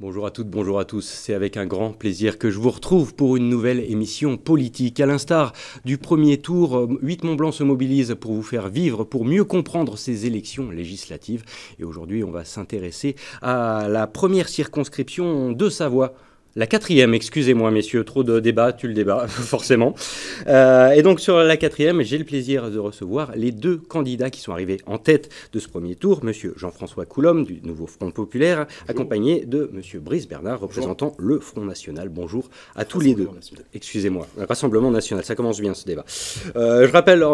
Bonjour à toutes, bonjour à tous. C'est avec un grand plaisir que je vous retrouve pour une nouvelle émission politique. À l'instar du premier tour, 8 Mont-Blanc se mobilise pour vous faire vivre, pour mieux comprendre ces élections législatives. Et aujourd'hui, on va s'intéresser à la première circonscription de Savoie. La quatrième, excusez-moi messieurs, trop de débats, tue le débat, forcément. Et donc sur la quatrième, j'ai le plaisir de recevoir les deux candidats qui sont arrivés en tête de ce premier tour, monsieur Jean-François Coulombe du Nouveau Front Populaire, accompagné de monsieur Brice Bernard, représentant le Front National. Bonjour à tous les deux. Excusez-moi, Rassemblement National, ça commence bien ce débat. Je rappelle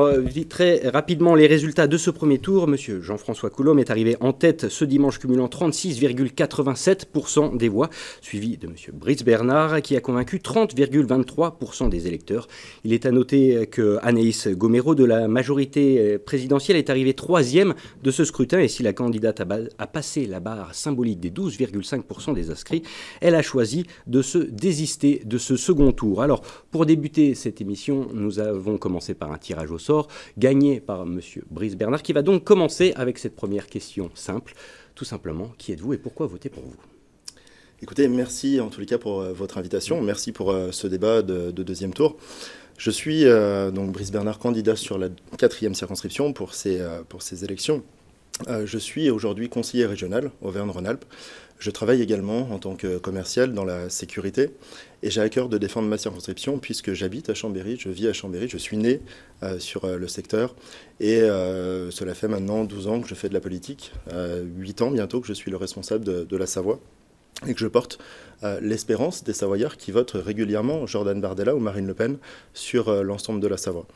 très rapidement les résultats de ce premier tour. Monsieur Jean-François Coulombe est arrivé en tête ce dimanche, cumulant 36,87% des voix, suivi de monsieur Brice Bernard, qui a convaincu 30,23% des électeurs. Il est à noter que Anaïs Gomero, de la majorité présidentielle, est arrivée troisième de ce scrutin. Et si la candidate a passé la barre symbolique des 12,5% des inscrits, elle a choisi de se désister de ce second tour. Alors, pour débuter cette émission, nous avons commencé par un tirage au sort, gagné par monsieur Brice Bernard, qui va donc commencer avec cette première question simple. Tout simplement, qui êtes-vous et pourquoi voter pour vous ? Écoutez, merci en tous les cas pour votre invitation. Merci pour ce débat de deuxième tour. Je suis donc Brice Bernard, candidat sur la 4e circonscription pour ces élections. Je suis aujourd'hui conseiller régional Auvergne-Rhône-Alpes. Je travaille également en tant que commercial dans la sécurité et j'ai à cœur de défendre ma circonscription puisque j'habite à Chambéry, je vis à Chambéry, je suis né sur le secteur et cela fait maintenant 12 ans que je fais de la politique, 8 ans bientôt que je suis le responsable de la Savoie. Et que je porte l'espérance des Savoyards qui votent régulièrement Jordan Bardella ou Marine Le Pen sur l'ensemble de la Savoie.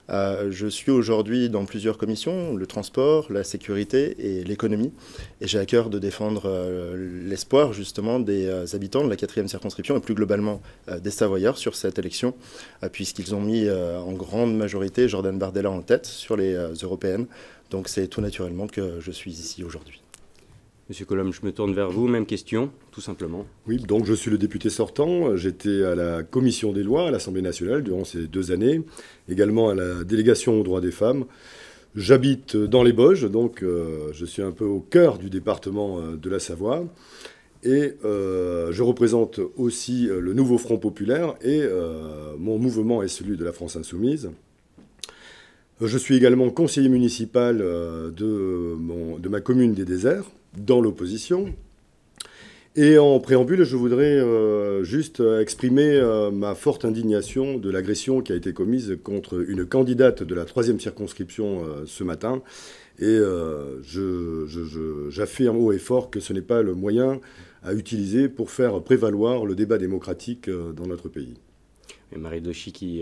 Je suis aujourd'hui dans plusieurs commissions, le transport, la sécurité et l'économie. Et j'ai à cœur de défendre l'espoir justement des habitants de la 4e circonscription et plus globalement des Savoyards sur cette élection, puisqu'ils ont mis en grande majorité Jordan Bardella en tête sur les européennes. Donc c'est tout naturellement que je suis ici aujourd'hui. Monsieur Coulombe, je me tourne vers vous, même question, tout simplement. Oui, donc je suis le député sortant. J'étais à la commission des lois à l'Assemblée nationale durant ces 2 années, également à la délégation aux droits des femmes. J'habite dans les Bauges, donc je suis un peu au cœur du département de la Savoie. Et je représente aussi le Nouveau Front Populaire et mon mouvement est celui de la France Insoumise. Je suis également conseiller municipal de ma commune des Déserts, dans l'opposition. Et en préambule, je voudrais juste exprimer ma forte indignation de l'agression qui a été commise contre une candidate de la 3e circonscription ce matin. Et j'affirme haut et fort que ce n'est pas le moyen à utiliser pour faire prévaloir le débat démocratique dans notre pays. Et Marie Dochy qui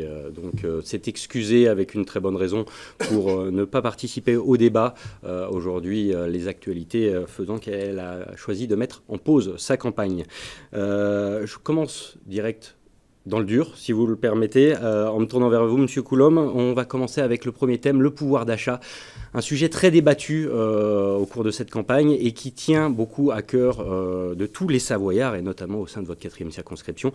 s'est excusée avec une très bonne raison pour ne pas participer au débat. Aujourd'hui, les actualités faisant qu'elle a choisi de mettre en pause sa campagne. Je commence direct dans le dur, si vous le permettez, en me tournant vers vous, monsieur Coulombe. On va commencer avec le premier thème, le pouvoir d'achat. Un sujet très débattu au cours de cette campagne et qui tient beaucoup à cœur de tous les Savoyards et notamment au sein de votre 4e circonscription.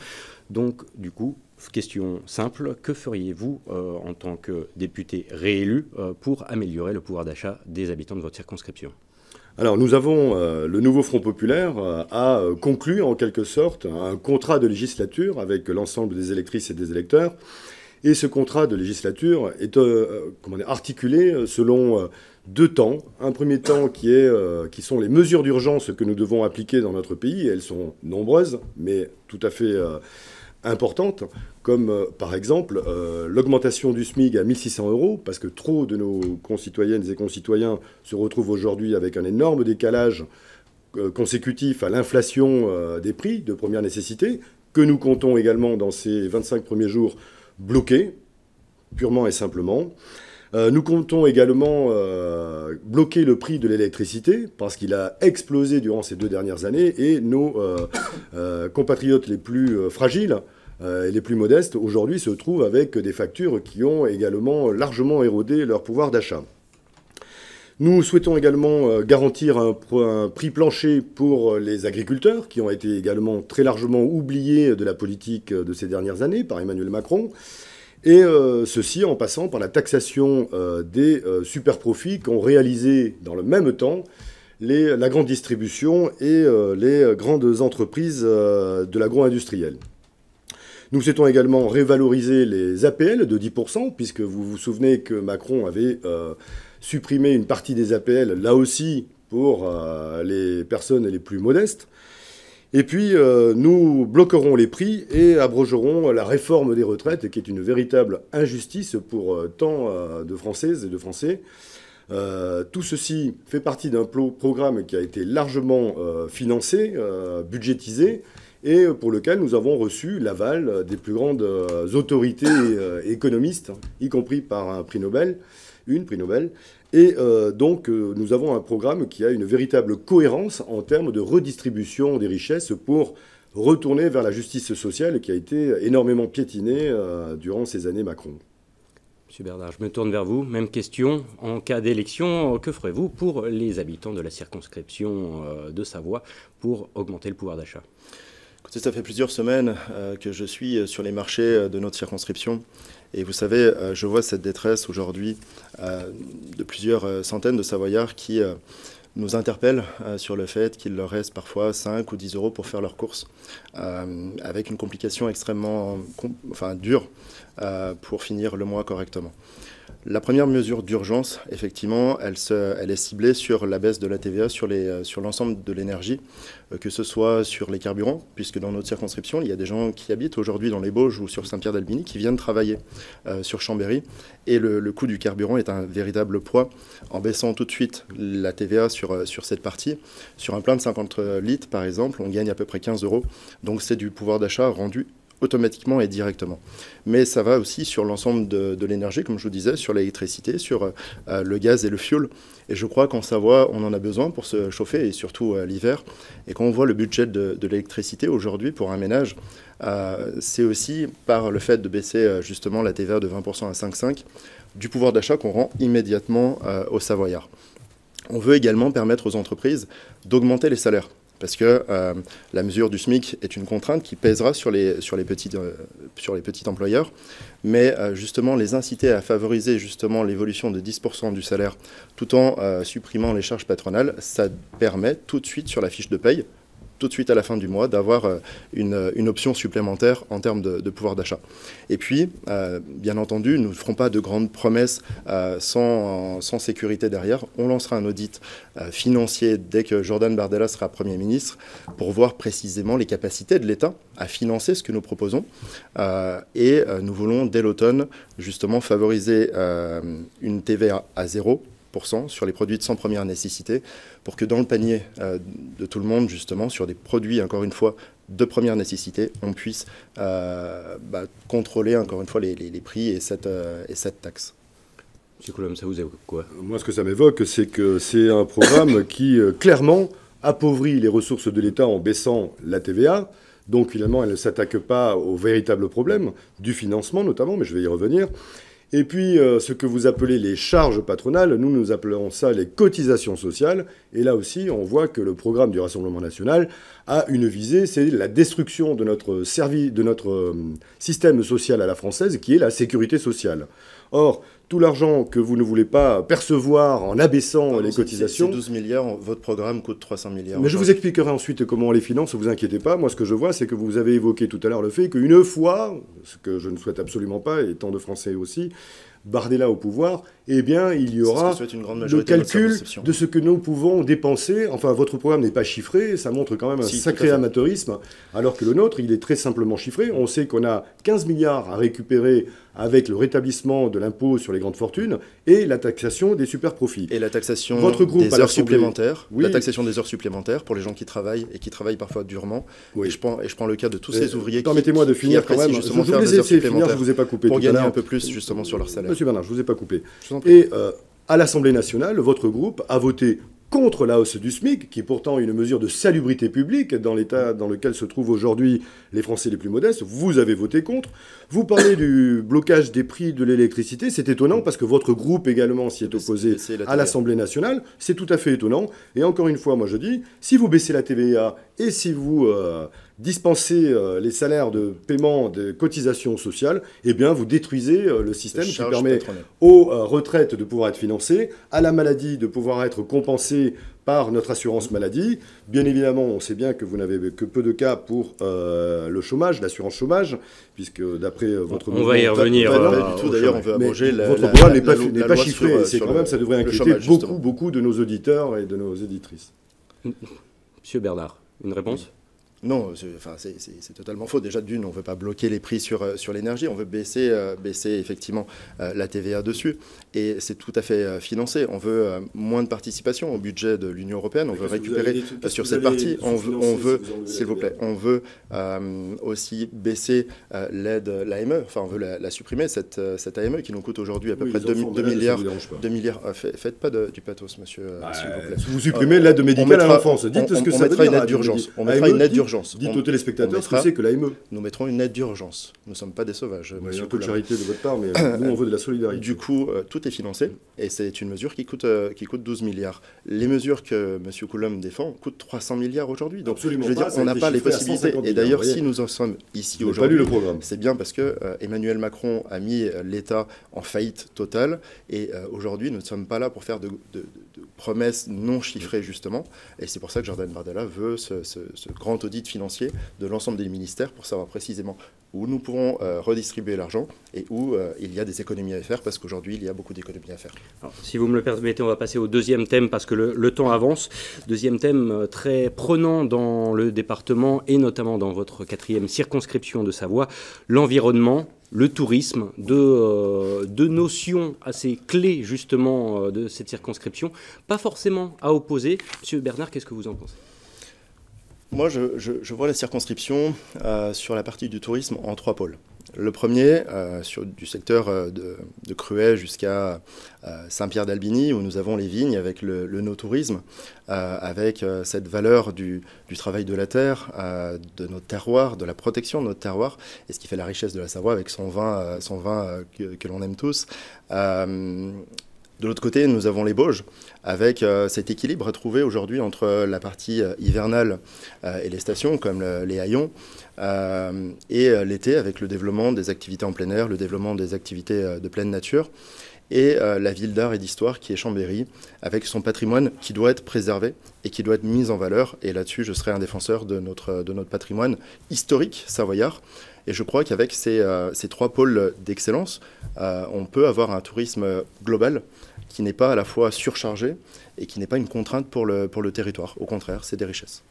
Donc, du coup, question simple, que feriez-vous en tant que député réélu pour améliorer le pouvoir d'achat des habitants de votre circonscription ? Alors nous avons, le Nouveau Front Populaire a conclu en quelque sorte un contrat de législature avec l'ensemble des électrices et des électeurs. Et ce contrat de législature est articulé selon 2 temps. Un premier temps qui sont les mesures d'urgence que nous devons appliquer dans notre pays. Elles sont nombreuses, mais tout à fait importantes, comme par exemple l'augmentation du SMIC à 1 600 €, parce que trop de nos concitoyennes et concitoyens se retrouvent aujourd'hui avec un énorme décalage consécutif à l'inflation des prix de première nécessité, que nous comptons également dans ces 25 premiers jours bloquer, purement et simplement. Nous comptons également bloquer le prix de l'électricité parce qu'il a explosé durant ces 2 dernières années et nos compatriotes les plus fragiles et les plus modestes aujourd'hui se trouvent avec des factures qui ont également largement érodé leur pouvoir d'achat. Nous souhaitons également garantir un prix plancher pour les agriculteurs qui ont été également très largement oubliés de la politique de ces dernières années par Emmanuel Macron. Et ceci en passant par la taxation des superprofits qu'ont réalisé dans le même temps la grande distribution et les grandes entreprises de l'agro-industriel. Nous souhaitons également révaloriser les APL de 10%, puisque vous vous souvenez que Macron avait supprimé une partie des APL, là aussi pour les personnes les plus modestes. Et puis, nous bloquerons les prix et abrogerons la réforme des retraites, qui est une véritable injustice pour tant de Françaises et de Français. Tout ceci fait partie d'un programme qui a été largement financé, budgétisé, et pour lequel nous avons reçu l'aval des plus grandes autorités économistes, y compris par un prix Nobel, prix Nobel. Et donc, nous avons un programme qui a une véritable cohérence en termes de redistribution des richesses pour retourner vers la justice sociale qui a été énormément piétinée durant ces années Macron. Monsieur Bernard, je me tourne vers vous. Même question. En cas d'élection, que ferez-vous pour les habitants de la circonscription de Savoie pour augmenter le pouvoir d'achat ? Écoutez, ça fait plusieurs semaines que je suis sur les marchés de notre circonscription. Et vous savez, je vois cette détresse aujourd'hui de plusieurs centaines de Savoyards qui nous interpellent sur le fait qu'il leur reste parfois 5 ou 10 euros pour faire leurs courses, avec une complication extrêmement dure pour finir le mois correctement. La première mesure d'urgence, effectivement, elle est ciblée sur la baisse de la TVA sur l'ensemble de l'énergie, que ce soit sur les carburants, puisque dans notre circonscription, il y a des gens qui habitent aujourd'hui dans les Bauges ou sur Saint-Pierre-d'Albigny qui viennent travailler sur Chambéry. Et le coût du carburant est un véritable poids. En baissant tout de suite la TVA sur cette partie, sur un plein de 50 litres, par exemple, on gagne à peu près 15 euros. Donc c'est du pouvoir d'achat rendu automatiquement et directement. Mais ça va aussi sur l'ensemble de l'énergie, comme je vous disais, sur l'électricité, sur le gaz et le fioul. Et je crois qu'en Savoie, on en a besoin pour se chauffer, et surtout l'hiver. Et quand on voit le budget de l'électricité aujourd'hui pour un ménage, c'est aussi par le fait de baisser justement la TVA de 20% à 5,5, du pouvoir d'achat qu'on rend immédiatement aux Savoyards. On veut également permettre aux entreprises d'augmenter les salaires. Parce que la mesure du SMIC est une contrainte qui pèsera sur les petits employeurs, mais justement les inciter à favoriser justement l'évolution de 10% du salaire tout en supprimant les charges patronales, ça permet tout de suite sur la fiche de paye, tout de suite à la fin du mois, d'avoir une option supplémentaire en termes de pouvoir d'achat. Et puis, bien entendu, nous ne ferons pas de grandes promesses sans sécurité derrière. On lancera un audit financier dès que Jordan Bardella sera Premier ministre pour voir précisément les capacités de l'État à financer ce que nous proposons. Et nous voulons, dès l'automne, justement favoriser une TVA à 0% sur les produits de sans première nécessité, pour que dans le panier de tout le monde, justement, sur des produits, encore une fois, de première nécessité, on puisse contrôler, encore une fois, les prix et cette taxe. Monsieur Coulombe, ça vous évoque quoi ? Moi, ce que ça m'évoque, c'est que c'est un programme qui, clairement, appauvrit les ressources de l'État en baissant la TVA. Donc, finalement, elle ne s'attaque pas au véritable problème du financement, notamment, mais je vais y revenir. Et puis, ce que vous appelez les charges patronales, nous appelons ça les cotisations sociales. Et là aussi, on voit que le programme du Rassemblement national a une visée, c'est la destruction de notre système social à la française, qui est la sécurité sociale. Or, tout l'argent que vous ne voulez pas percevoir en abaissant les cotisations... C'est 12 milliards, votre programme coûte 300 milliards. Mais je vous expliquerai ensuite comment on les finance, ne vous inquiétez pas. Moi, ce que je vois, c'est que vous avez évoqué tout à l'heure le fait qu'une fois, ce que je ne souhaite absolument pas, et tant de Français aussi, Bardella au pouvoir, eh bien, il y aura le calcul de ce que nous pouvons dépenser. Enfin, votre programme n'est pas chiffré, ça montre quand même un sacré amateurisme, alors que le nôtre, il est très simplement chiffré. On sait qu'on a 15 milliards à récupérer avec le rétablissement de l'impôt sur les grandes fortunes et la taxation des super-profits. Et la taxation des heures supplémentaires, oui. La taxation des heures supplémentaires pour les gens qui travaillent et qui travaillent parfois durement. Oui. Et je prends le cas de tous ces ouvriers permettez-moi de finir quand même. Je vous ai laissé finir, je ne vous ai pas coupé pour gagner un peu plus justement sur leur salaire. Monsieur Bernard, je ne vous ai pas coupé. Et à l'Assemblée nationale, votre groupe a voté contre la hausse du SMIC, qui est pourtant une mesure de salubrité publique dans l'état dans lequel se trouvent aujourd'hui les Français les plus modestes. Vous avez voté contre. Vous parlez du blocage des prix de l'électricité. C'est étonnant parce que votre groupe également s'y est opposé à l'Assemblée nationale. C'est tout à fait étonnant. Et encore une fois, moi je dis, si vous baissez la TVA et si vous dispensez les salaires de paiement de cotisations sociales, eh bien vous détruisez le système qui permet aux retraites de pouvoir être financées, à la maladie de pouvoir être compensée par notre assurance maladie. Bien évidemment, on sait bien que vous n'avez que peu de cas pour le chômage, l'assurance chômage, puisque d'après votre... On va y revenir. Pas du tout, d'ailleurs, on veut abroger votre programme n'est pas chiffré. C'est quand même, ça devrait inquiéter chômage, beaucoup de nos auditeurs et de nos auditrices. Monsieur Bernard, une réponse ? Non, c'est totalement faux. Déjà, d'une, on ne veut pas bloquer les prix sur l'énergie. On veut baisser effectivement la TVA dessus. Et c'est tout à fait financé. On veut moins de participation au budget de l'Union européenne. On veut récupérer sur cette partie. On veut, s'il vous plaît, on veut aussi baisser l'aide, l'AME. Enfin, on veut la supprimer, cette AME qui nous coûte aujourd'hui à peu près 2 milliards. 2 milliards. Faites pas du pathos, monsieur, s'il vous plaît. Vous supprimez l'aide médicale à l'enfance. Dites ce que ça veut dire. On mettra une aide d'urgence. On mettra une aide d'urgence. Dites aux téléspectateurs ce que c'est que l'AME. Nous mettrons une aide d'urgence. Nous ne sommes pas des sauvages. Il y a un peu de charité de votre part, mais nous, on veut de la solidarité. Du coup, tout est financé et c'est une mesure qui coûte 12 milliards. Les mesures que M. Coulombe défend coûtent 300 milliards aujourd'hui. Donc, absolument je veux dire, on n'a pas les possibilités. Et d'ailleurs, si nous en sommes ici aujourd'hui, c'est bien parce que Emmanuel Macron a mis l'État en faillite totale. Et aujourd'hui, nous ne sommes pas là pour faire de promesses non chiffrées, justement. Et c'est pour ça que Jordan Bardella veut ce grand audit financier de l'ensemble des ministères pour savoir précisément où nous pourrons redistribuer l'argent et où il y a des économies à faire, parce qu'aujourd'hui, il y a beaucoup d'économies à faire. Alors, si vous me le permettez, on va passer au deuxième thème, parce que le temps avance. Deuxième thème très prenant dans le département, et notamment dans votre 4e circonscription de Savoie, l'environnement, le tourisme, deux notions assez clés, justement, de cette circonscription, pas forcément à opposer. Monsieur Bernard, qu'est-ce que vous en pensez ? Moi, je vois la circonscription sur la partie du tourisme en 3 pôles. Le premier, du secteur de Cruet jusqu'à Saint-Pierre-d'Albigny, où nous avons les vignes avec le no-tourisme, avec cette valeur du travail de la terre, de notre terroir, de la protection de notre terroir, et ce qui fait la richesse de la Savoie avec son vin que l'on aime tous. De l'autre côté, nous avons les Bauges, avec cet équilibre à trouver aujourd'hui entre la partie hivernale et les stations, comme les haillons, et l'été, avec le développement des activités en plein air, le développement des activités de pleine nature, et la ville d'art et d'histoire qui est Chambéry, avec son patrimoine qui doit être préservé et qui doit être mis en valeur. Et là-dessus, je serai un défenseur de notre patrimoine historique savoyard. Et je crois qu'avec ces 3 pôles d'excellence, on peut avoir un tourisme global qui n'est pas à la fois surchargé et qui n'est pas une contrainte pour le territoire. Au contraire, c'est des richesses.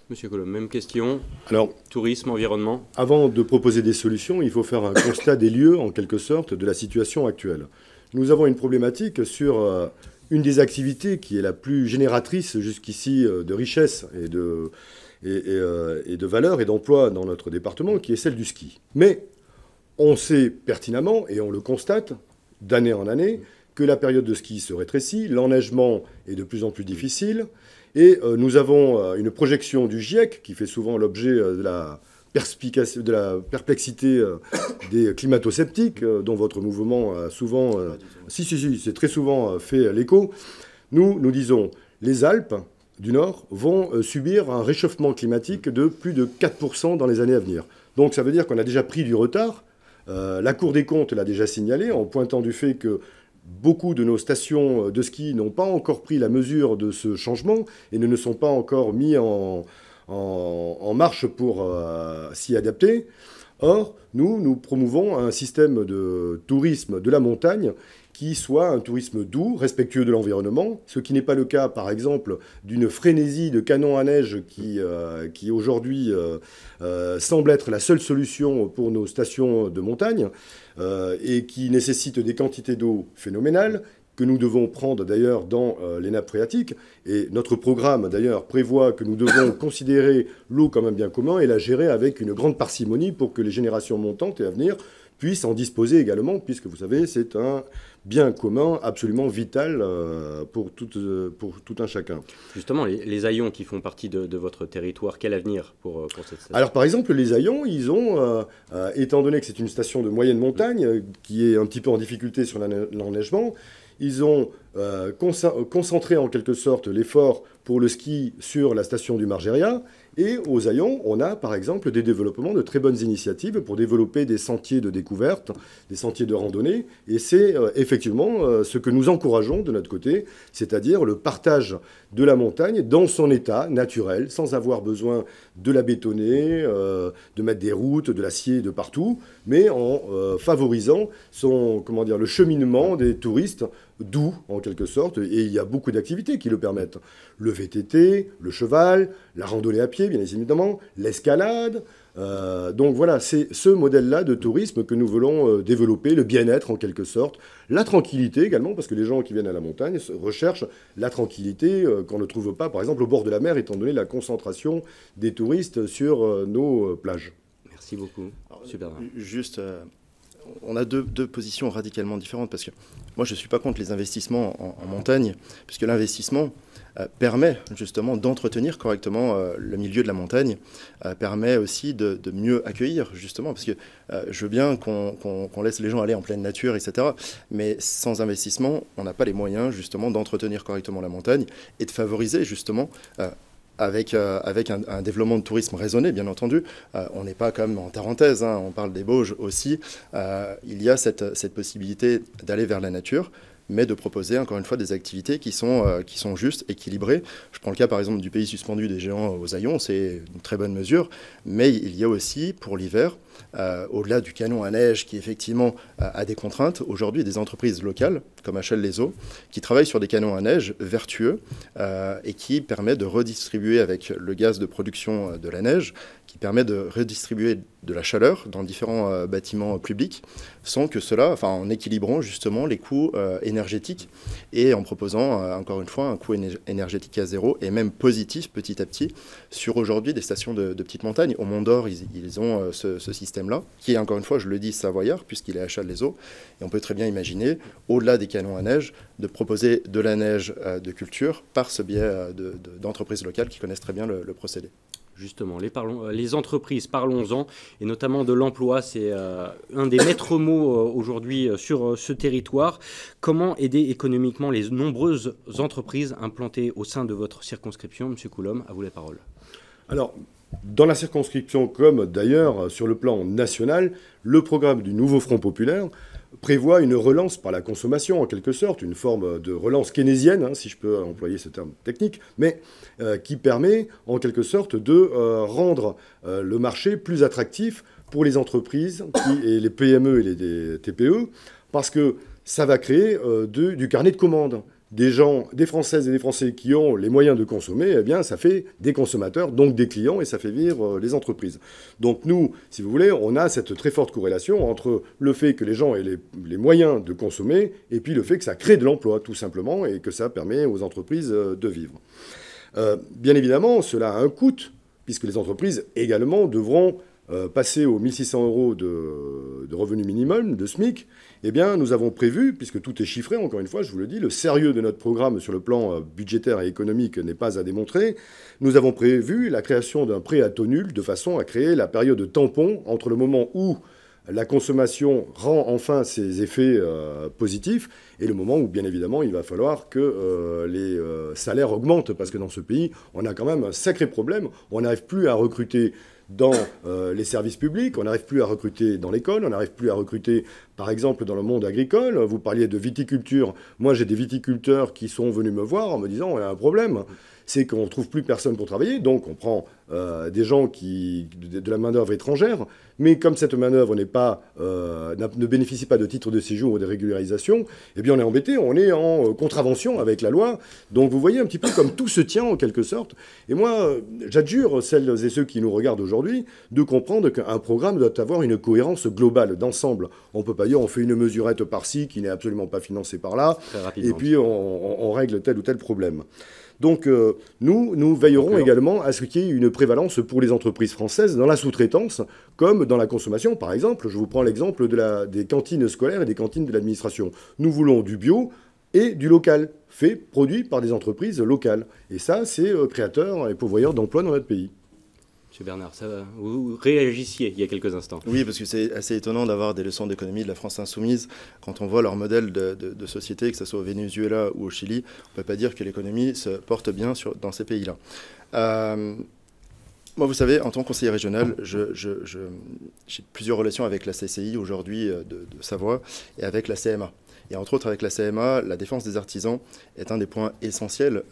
Monsieur Coulombe, même question. Alors, tourisme, environnement. Avant de proposer des solutions, il faut faire un constat des lieux, en quelque sorte, de la situation actuelle. Nous avons une problématique sur une des activités qui est la plus génératrice jusqu'ici de richesse et de valeur et d'emploi dans notre département, qui est celle du ski. Mais on sait pertinemment, et on le constate d'année en année, que la période de ski se rétrécit, l'enneigement est de plus en plus difficile, et nous avons une projection du GIEC, qui fait souvent l'objet de la perplexité des climato-sceptiques, dont votre mouvement a souvent... c'est très souvent fait l'écho. Nous disons, les Alpes du Nord vont subir un réchauffement climatique de plus de 4% dans les années à venir. Donc ça veut dire qu'on a déjà pris du retard. La Cour des comptes l'a déjà signalé en pointant du fait que beaucoup de nos stations de ski n'ont pas encore pris la mesure de ce changement et ne sont pas encore mis en marche pour s'y adapter. Or, nous promouvons un système de tourisme de la montagne qui soit un tourisme doux, respectueux de l'environnement, ce qui n'est pas le cas, par exemple, d'une frénésie de canons à neige qui aujourd'hui semble être la seule solution pour nos stations de montagne et qui nécessite des quantités d'eau phénoménales, que nous devons prendre d'ailleurs dans les nappes phréatiques. Et notre programme d'ailleurs prévoit que nous devons considérer l'eau comme un bien commun et la gérer avec une grande parcimonie pour que les générations montantes et à venir puissent en disposer également, puisque vous savez, c'est un bien commun absolument vital pour tout un chacun. Justement, les haillons qui font partie de votre territoire, quel avenir pour cette station ? Alors par exemple, les haillons, ils ont, étant donné que c'est une station de moyenne montagne, qui est un petit peu en difficulté sur l'enneigement, ils ont concentré en quelque sorte l'effort pour le ski sur la station du Margeria Et aux Haillons, on a par exemple des développements de très bonnes initiatives pour développer des sentiers de découverte, des sentiers de randonnée. Et c'est effectivement ce que nous encourageons de notre côté, c'est-à-dire le partage de la montagne dans son état naturel, sans avoir besoin de la bétonner, de mettre des routes, de l'acier de partout, mais en favorisant le cheminement des touristes doux, en quelque sorte. Et il y a beaucoup d'activités qui le permettent. Le VTT, le cheval, la randonnée à pied, bien évidemment, l'escalade. Donc voilà, c'est ce modèle-là de tourisme que nous voulons développer, le bien-être en quelque sorte, la tranquillité également, parce que les gens qui viennent à la montagne recherchent la tranquillité qu'on ne trouve pas, par exemple, au bord de la mer, étant donné la concentration des touristes sur nos plages. Merci beaucoup. Alors, Super. Juste, on a deux positions radicalement différentes, parce que moi, je ne suis pas contre les investissements en montagne, puisque l'investissement permet justement d'entretenir correctement le milieu de la montagne, permet aussi de mieux accueillir, justement, parce que je veux bien qu'on laisse les gens aller en pleine nature, etc. Mais sans investissement, on n'a pas les moyens, justement, d'entretenir correctement la montagne et de favoriser, justement, avec un développement de tourisme raisonné, bien entendu. On n'est pas comme en Tarentaise, hein, on parle des Bauges aussi. Il y a cette possibilité d'aller vers la nature, mais de proposer, encore une fois, des activités qui sont justes, équilibrées. Je prends le cas, par exemple, du pays suspendu des Géants aux Haillons, c'est une très bonne mesure, mais il y a aussi, pour l'hiver, au-delà du canon à neige qui, effectivement, a des contraintes, aujourd'hui, des entreprises locales, comme HL-Les-Eaux, qui travaillent sur des canons à neige vertueux et qui permettent de redistribuer avec le gaz de production de la neige, qui permet de redistribuer de la chaleur dans différents bâtiments publics, sans que cela, enfin en équilibrant justement les coûts énergétiques et en proposant encore une fois un coût énergétique à zéro et même positif petit à petit sur aujourd'hui des stations de petite montagne. Au Mont d'Or, ils ont ce système-là, qui est encore une fois, je le dis, savoyard, puisqu'il est à HL-Les-Eaux, et on peut très bien imaginer, au-delà des canons à neige, de proposer de la neige de culture par ce biais d'entreprises locales qui connaissent très bien le procédé. Justement, les entreprises, parlons-en, et notamment de l'emploi, c'est un des maîtres mots aujourd'hui sur ce territoire. Comment aider économiquement les nombreuses entreprises implantées au sein de votre circonscription? Monsieur Coulombe, à vous la parole. Alors, dans la circonscription, comme d'ailleurs sur le plan national, le programme du nouveau Front populaire prévoit une relance par la consommation, en quelque sorte, une forme de relance keynésienne, hein, si je peux employer ce terme technique, mais qui permet, en quelque sorte, de rendre le marché plus attractif pour les entreprises et les PME et les TPE, parce que ça va créer du carnet de commandes. Des gens, des Françaises et des Français qui ont les moyens de consommer, eh bien, ça fait des consommateurs, donc des clients, et ça fait vivre les entreprises. Donc nous, si vous voulez, on a cette très forte corrélation entre le fait que les gens aient les moyens de consommer et puis le fait que ça crée de l'emploi, tout simplement, et que ça permet aux entreprises de vivre. Bien évidemment, cela a un coût, puisque les entreprises également devront passer aux 1 600 € de revenu minimum, de SMIC. Eh bien, nous avons prévu, puisque tout est chiffré, encore une fois, je vous le dis, le sérieux de notre programme sur le plan budgétaire et économique n'est pas à démontrer. Nous avons prévu la création d'un prêt à taux nul de façon à créer la période tampon entre le moment où la consommation rend enfin ses effets positifs et le moment où, bien évidemment, il va falloir que les salaires augmentent. Parce que dans ce pays, on a quand même un sacré problème. On n'arrive plus à recruter dans les services publics, on n'arrive plus à recruter dans l'école, on n'arrive plus à recruter, par exemple, dans le monde agricole. Vous parliez de viticulture. Moi, j'ai des viticulteurs qui sont venus me voir en me disant « on a un problème ». C'est qu'on ne trouve plus personne pour travailler, donc on prend des gens de la main-d'œuvre étrangère, mais comme cette main-d'œuvre ne bénéficie pas de titre de séjour ou de régularisation, eh bien on est embêté, on est en contravention avec la loi. Donc vous voyez un petit peu comme tout se tient en quelque sorte. Et moi, j'adjure celles et ceux qui nous regardent aujourd'hui de comprendre qu'un programme doit avoir une cohérence globale, d'ensemble. On ne peut pas dire on fait une mesurette par-ci qui n'est absolument pas financée par là, et puis on règle tel ou tel problème. Donc nous veillerons également à ce qu'il y ait une prévalence pour les entreprises françaises dans la sous-traitance, comme dans la consommation. Par exemple, je vous prends l'exemple des cantines scolaires et des cantines de l'administration. Nous voulons du bio et du local, produit par des entreprises locales. Et ça, c'est créateur et pourvoyeur d'emplois dans notre pays. Monsieur Bernard, vous réagissiez il y a quelques instants. Oui, parce que c'est assez étonnant d'avoir des leçons d'économie de la France insoumise. Quand on voit leur modèle de société, que ce soit au Venezuela ou au Chili, on ne peut pas dire que l'économie se porte bien dans ces pays-là. Moi, vous savez, en tant que conseiller régional, j'ai plusieurs relations avec la CCI aujourd'hui de Savoie et avec la CMA. Et entre autres, avec la CMA, la défense des artisans est un des points essentiels,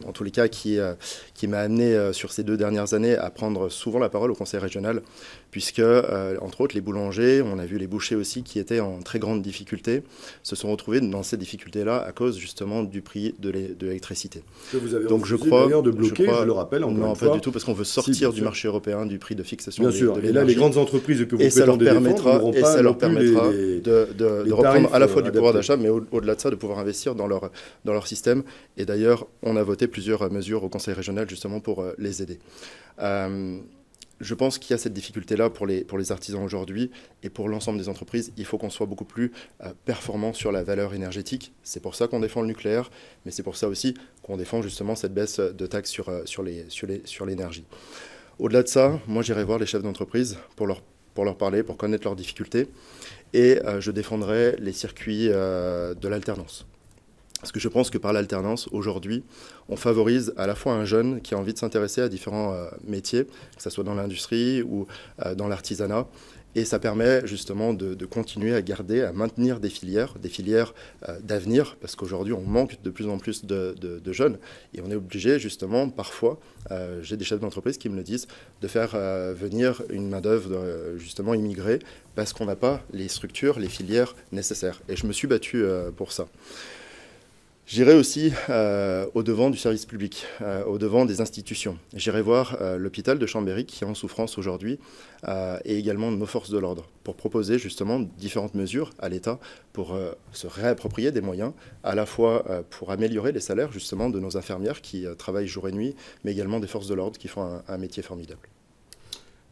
en tous les cas, qui m'a amené sur ces 2 dernières années à prendre souvent la parole au conseil régional, puisque, entre autres, les boulangers, on a vu les bouchers aussi, qui étaient en très grande difficulté, se sont retrouvés dans ces difficultés-là à cause justement du prix de l'électricité. Donc je crois d'ailleurs de bloquer, je le rappelle, non, pas du tout, parce qu'on veut sortir du marché européen du prix de fixation de l'énergie. Bien sûr, et là, les grandes entreprises que vous prétendez défendre n'auront pas ça leur permettra les de reprendre à la fois du pouvoir adaptés. d'achat, mais au-delà de ça, de pouvoir investir dans leur système. Et d'ailleurs, on a voté plusieurs mesures au Conseil régional justement pour les aider. Je pense qu'il y a cette difficulté-là pour les artisans aujourd'hui et pour l'ensemble des entreprises. Il faut qu'on soit beaucoup plus performant sur la valeur énergétique. C'est pour ça qu'on défend le nucléaire, mais c'est pour ça aussi qu'on défend justement cette baisse de taxes sur l'énergie. Au-delà de ça, moi j'irai voir les chefs d'entreprise pour leur parler, pour connaître leurs difficultés. Et je défendrai les circuits de l'alternance. Parce que je pense que par l'alternance, aujourd'hui, on favorise à la fois un jeune qui a envie de s'intéresser à différents métiers, que ce soit dans l'industrie ou dans l'artisanat. Et ça permet justement de continuer à garder, à maintenir des filières d'avenir, parce qu'aujourd'hui, on manque de plus en plus de jeunes. Et on est obligé, justement, parfois, j'ai des chefs d'entreprise qui me le disent, de faire venir une main-d'œuvre justement immigrée, parce qu'on n'a pas les structures, les filières nécessaires. Et je me suis battu pour ça. J'irai aussi au-devant du service public, au-devant des institutions. J'irai voir l'hôpital de Chambéry qui est en souffrance aujourd'hui et également nos forces de l'ordre pour proposer justement différentes mesures à l'État pour se réapproprier des moyens, à la fois pour améliorer les salaires justement de nos infirmières qui travaillent jour et nuit, mais également des forces de l'ordre qui font un métier formidable.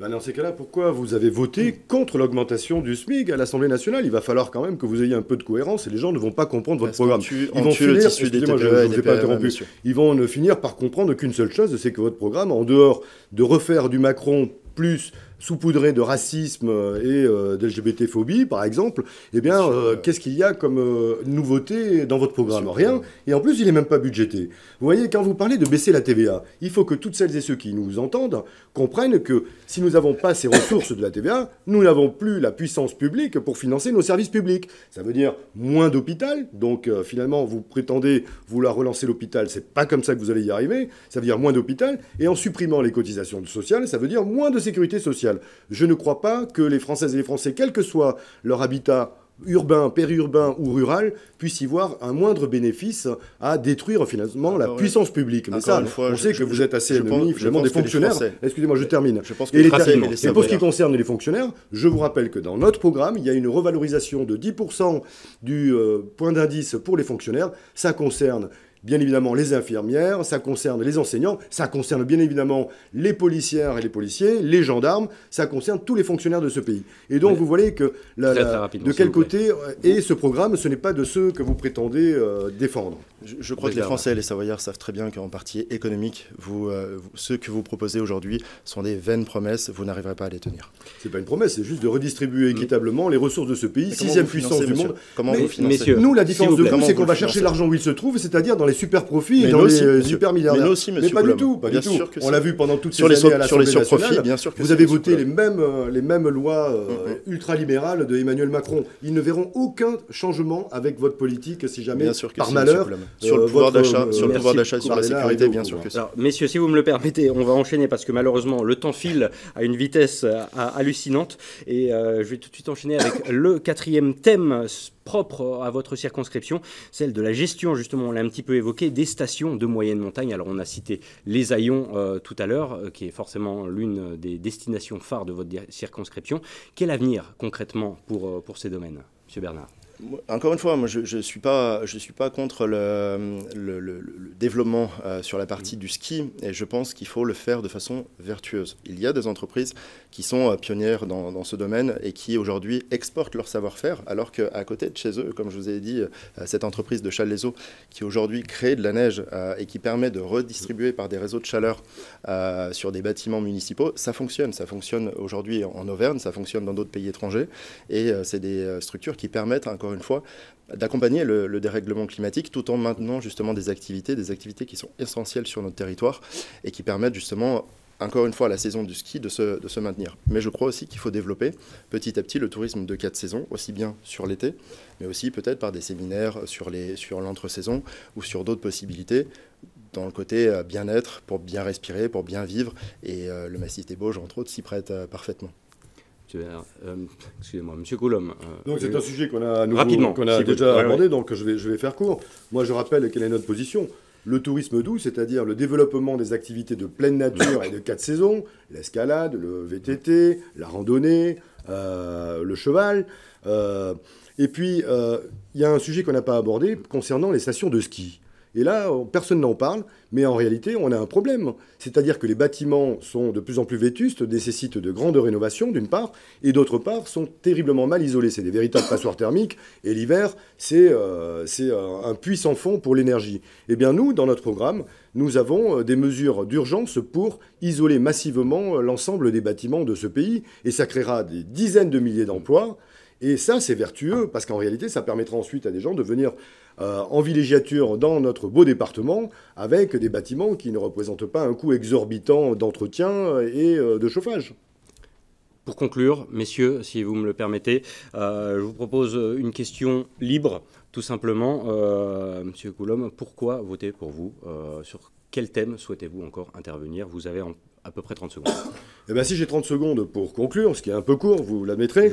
Ben dans ces cas-là, pourquoi vous avez voté contre l'augmentation du SMIC à l'Assemblée nationale? Il va falloir quand même que vous ayez un peu de cohérence et les gens ne vont pas comprendre votre programme. Ils vont finir, excusez-moi, je ne vous ai pas interrompu, ils vont ne finir par comprendre qu'une seule chose, c'est que votre programme, en dehors de refaire du Macron plus saupoudré de racisme et d'LGBT-phobie, par exemple, eh bien, qu'est-ce qu'il y a comme nouveauté dans votre programme? Rien. Et en plus, il n'est même pas budgété. Vous voyez, quand vous parlez de baisser la TVA, il faut que toutes celles et ceux qui nous entendent comprennent que si nous n'avons pas ces ressources de la TVA, nous n'avons plus la puissance publique pour financer nos services publics. Ça veut dire moins d'hôpital. Donc, finalement, vous prétendez vouloir relancer l'hôpital. C'est pas comme ça que vous allez y arriver. Ça veut dire moins d'hôpital. Et en supprimant les cotisations sociales, ça veut dire moins de sécurité sociale. Je ne crois pas que les Françaises et les Français, quel que soit leur habitat urbain, périurbain ou rural, puissent y voir un moindre bénéfice à détruire finalement la puissance publique. Mais ça, on sait que vous êtes assez ennemi finalement des fonctionnaires. Excusez-moi, je termine. Et pour ce qui concerne les fonctionnaires, je vous rappelle que dans notre programme, il y a une revalorisation de 10% du point d'indice pour les fonctionnaires. Ça concerne bien évidemment les infirmières, ça concerne les enseignants, ça concerne bien évidemment les policières et les policiers, les gendarmes, ça concerne tous les fonctionnaires de ce pays. Et donc vous voyez que de quel côté est ce programme, ce n'est pas de ceux que vous prétendez défendre. Je crois que les Français et les Savoyards savent très bien qu'en partie économique, ceux que vous proposez aujourd'hui sont des vaines promesses, vous n'arriverez pas à les tenir. C'est pas une promesse, c'est juste de redistribuer équitablement les ressources de ce pays, 6e puissance du monde. Comment vous financez? Nous, la différence de vous, c'est qu'on va chercher l'argent où il se trouve, c'est-à-dire dans les super profits et dans les super milliardaires. Mais pas du tout, pas du tout. On l'a vu pendant toutes ces années à l'Assemblée nationale. Vous avez voté les mêmes lois ultralibérales de Emmanuel Macron. Ils ne verront aucun changement avec votre politique si jamais, par malheur, sur le pouvoir d'achat, sur la sécurité, bien sûr que ça. Alors, messieurs, si vous me le permettez, on va enchaîner parce que malheureusement, le temps file à une vitesse hallucinante. Et je vais tout de suite enchaîner avec le 4e thème propre à votre circonscription, celle de la gestion, justement, on l'a un petit peu évoqué, des stations de moyenne montagne. Alors, on a cité les Haillons tout à l'heure, qui est forcément l'une des destinations phares de votre circonscription. Quel avenir, concrètement, pour ces domaines, Monsieur Bernard? Encore une fois, moi, je ne suis pas contre le développement sur la partie du ski, et je pense qu'il faut le faire de façon vertueuse. Il y a des entreprises qui sont pionnières dans ce domaine et qui aujourd'hui exportent leur savoir-faire, alors qu'à côté de chez eux, comme je vous ai dit, cette entreprise de Challes-les-Eaux qui aujourd'hui crée de la neige et qui permet de redistribuer par des réseaux de chaleur sur des bâtiments municipaux, ça fonctionne. Ça fonctionne aujourd'hui en Auvergne, ça fonctionne dans d'autres pays étrangers, et c'est des structures qui permettent, encore une fois, d'accompagner le dérèglement climatique tout en maintenant justement des activités qui sont essentielles sur notre territoire et qui permettent justement encore une fois, la saison du ski de se maintenir. Mais je crois aussi qu'il faut développer petit à petit le tourisme de 4 saisons, aussi bien sur l'été, mais aussi peut-être par des séminaires sur l'entre-saison ou sur d'autres possibilités dans le côté bien-être, pour bien respirer, pour bien vivre. Et le massif des Bauges, entre autres, s'y prête parfaitement. Excusez-moi, Monsieur Coulombe. Donc c'est un sujet qu'on a, déjà abordé, donc je vais faire court. Moi, je rappelle quelle est notre position. Le tourisme doux, c'est-à-dire le développement des activités de pleine nature et de 4 saisons, l'escalade, le VTT, la randonnée, le cheval. Et puis, il y a un sujet qu'on n'a pas abordé concernant les stations de ski. Et là, personne n'en parle, mais en réalité, on a un problème. C'est-à-dire que les bâtiments sont de plus en plus vétustes, nécessitent de grandes rénovations, d'une part, et d'autre part, sont terriblement mal isolés. C'est des véritables passoires thermiques, et l'hiver, c'est un puits sans fond pour l'énergie. Eh bien, nous, dans notre programme, nous avons des mesures d'urgence pour isoler massivement l'ensemble des bâtiments de ce pays, et ça créera des dizaines de milliers d'emplois. Et ça, c'est vertueux, parce qu'en réalité, ça permettra ensuite à des gens de venir en villégiature dans notre beau département, avec des bâtiments qui ne représentent pas un coût exorbitant d'entretien et de chauffage. Pour conclure, messieurs, si vous me le permettez, je vous propose une question libre, tout simplement. Monsieur Coulombe, pourquoi voter pour vous? Sur quel thème souhaitez-vous encore intervenir? Vous avez à peu près 30 secondes. Eh bien, si j'ai 30 secondes pour conclure, ce qui est un peu court, vous l'admettrez,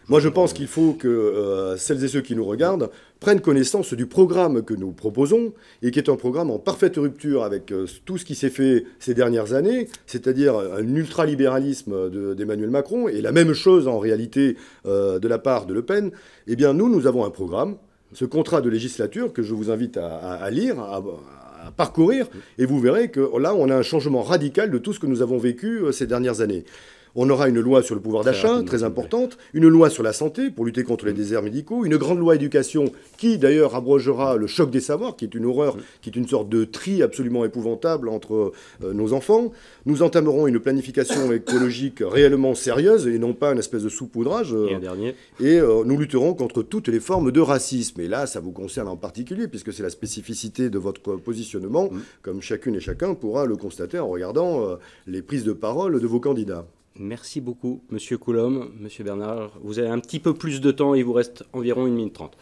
moi je pense qu'il faut que celles et ceux qui nous regardent prennent connaissance du programme que nous proposons, et qui est un programme en parfaite rupture avec tout ce qui s'est fait ces dernières années, c'est-à-dire un ultralibéralisme d'Emmanuel Macron, et la même chose en réalité de la part de Le Pen. Eh bien, nous avons un programme, ce contrat de législature que je vous invite à lire, à parcourir, et vous verrez que là, on a un changement radical de tout ce que nous avons vécu ces dernières années. On aura une loi sur le pouvoir d'achat, très importante, une loi sur la santé pour lutter contre les déserts médicaux, une grande loi éducation qui, d'ailleurs, abrogera le choc des savoirs, qui est une horreur, qui est une sorte de tri absolument épouvantable entre nos enfants. Nous entamerons une planification écologique réellement sérieuse et non pas une espèce de saupoudrage. Et un dernier. Et nous lutterons contre toutes les formes de racisme. Et là, ça vous concerne en particulier, puisque c'est la spécificité de votre positionnement, comme chacune et chacun pourra le constater en regardant les prises de parole de vos candidats. Merci beaucoup, Monsieur Coulombe. Monsieur Bernard, vous avez un petit peu plus de temps, il vous reste environ 1 minute 30.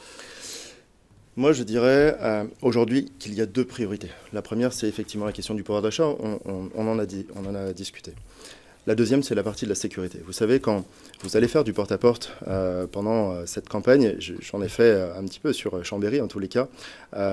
Moi, je dirais aujourd'hui qu'il y a 2 priorités. La première, c'est effectivement la question du pouvoir d'achat. On en a discuté. La deuxième, c'est la partie de la sécurité. Vous savez, quand vous allez faire du porte-à-porte pendant cette campagne, j'en ai fait un petit peu sur Chambéry en tous les cas,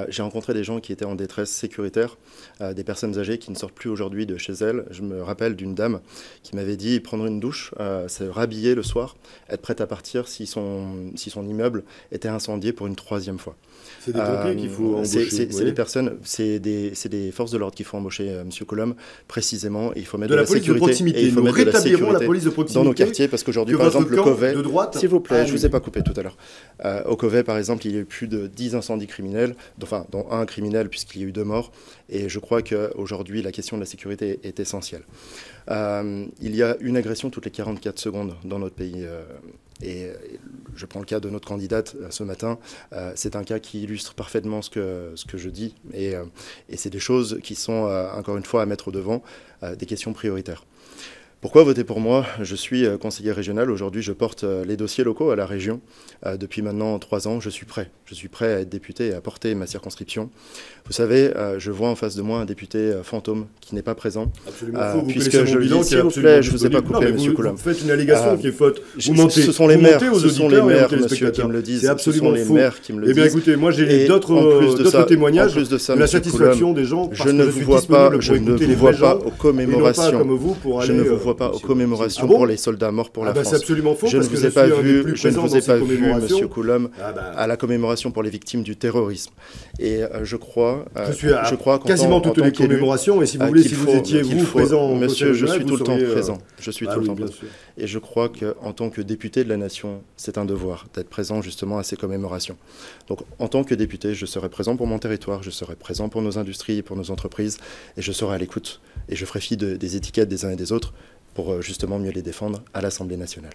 j'ai rencontré des gens qui étaient en détresse sécuritaire, des personnes âgées qui ne sortent plus aujourd'hui de chez elles. Je me rappelle d'une dame qui m'avait dit prendre une douche, se rhabiller le soir, être prête à partir si son immeuble était incendié pour une 3e fois. C'est des pompiers qu'il faut embaucher. C'est des personnes, c'est des forces de l'ordre qu'il faut embaucher, Monsieur Coulombe, précisément. Il faut mettre de la sécurité. Et il faut mettre de la sécurité dans nos quartiers, parce qu'aujourd'hui, par exemple, le Covet, s'il vous plaît, je ne vous ai pas coupé tout à l'heure. Au Covet, par exemple, il y a eu plus de 10 incendies criminels, enfin, dont un criminel, puisqu'il y a eu 2 morts. Et je crois qu'aujourd'hui, la question de la sécurité est essentielle. Il y a une agression toutes les 44 secondes dans notre pays. Et je prends le cas de notre candidate ce matin. C'est un cas qui illustre parfaitement ce que je dis. Et c'est des choses qui sont, encore une fois, à mettre au devant, des questions prioritaires. Pourquoi voter pour moi? Je suis conseiller régional. Aujourd'hui, je porte les dossiers locaux à la région. Depuis maintenant 3 ans, je suis prêt. Je suis prêt à être député et à porter ma circonscription. Vous savez, je vois en face de moi un député fantôme qui n'est pas présent. Absolument faux. Vous puisque je le dis, s'il vous plaît, je ne vous ai pas coupé, Monsieur Coulombe. Vous faites une allégation qui est faute. Ce sont les maires, monsieur, qui me le disent. C'est absolument faux. Ce sont les maires qui me le disent. Eh bien, écoutez, moi, j'ai d'autres témoignages de la satisfaction des gens. Je ne vous vois pas aux commémorations. Je ne vous vois pas aux commémorations pour les soldats morts pour la France. C'est absolument faux. Je ne vous ai pas vu, Monsieur Coulombe, à la commémoration pour les victimes du terrorisme. Et je crois quasiment toutes les commémorations. Et si vous voulez, si vous étiez présent, monsieur, je suis tout le temps présent. Je suis tout le temps présent. Et je crois qu'en tant que député de la nation, c'est un devoir d'être présent justement à ces commémorations. Donc, en tant que député, je serai présent pour mon territoire, je serai présent pour nos industries et pour nos entreprises, et je serai à l'écoute. Et je ferai fi des étiquettes des uns et des autres pour justement mieux les défendre à l'Assemblée nationale.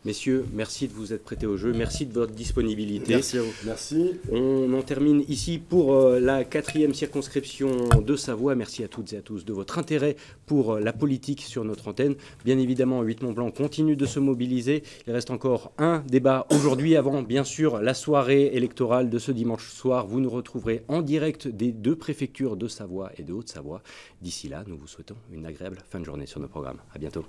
Messieurs, merci de vous être prêtés au jeu. Merci de votre disponibilité. Merci à vous. Merci. On en termine ici pour la 4e circonscription de Savoie. Merci à toutes et à tous de votre intérêt pour la politique sur notre antenne. Bien évidemment, 8 Mont-Blanc continue de se mobiliser. Il reste encore un débat aujourd'hui avant, bien sûr, la soirée électorale de ce dimanche soir. Vous nous retrouverez en direct des 2 préfectures de Savoie et de Haute-Savoie. D'ici là, nous vous souhaitons une agréable fin de journée sur nos programmes. À bientôt.